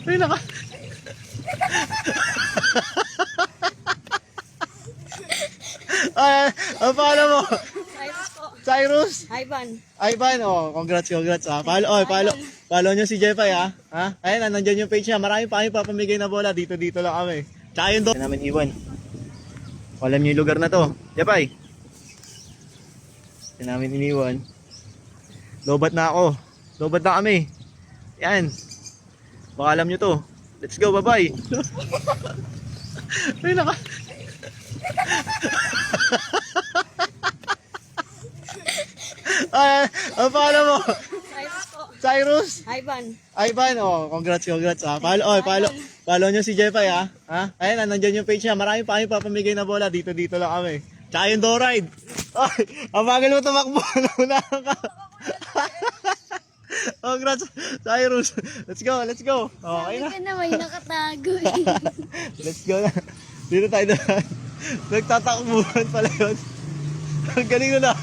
May naka... Ay, ang pangalan mo? Cyrus po. Cyrus? Ivan. Ivan, oh, congrats ha. Follow nyo si Jepay ha. Ha? Ayun, nandiyan yung page niya. Marami pa kayong papamigay na bola. Dito lang kami. Tsaka yun doon. Namin iwan. Alam niyo yung lugar na to. Jepay. Yan namin iniwan. Lobat na ako. Lobat na kami. Yan. Baka alam nyo to. Let's go, bye-bye. Ay, naka... Ay, ang pangalan mo? Cyrus po. Cyrus? Ivan. Ivan, oh, congrats ha. Follow nyo si Jepay ha. Ha? Ayun, nandiyan yung page niya. Marami pa kayong papamigay na bola. Dito lang kami. Tsaka yung door ride. Ay, ang bagal mo tumakbo. Naunahan ka. Congrats, Cyrus. Let's go. Okay na. Sabi ka na may nakatago eh. Let's go na. Dito tayo na. Nagtatakbuhan pala yun. Ang galing mo na.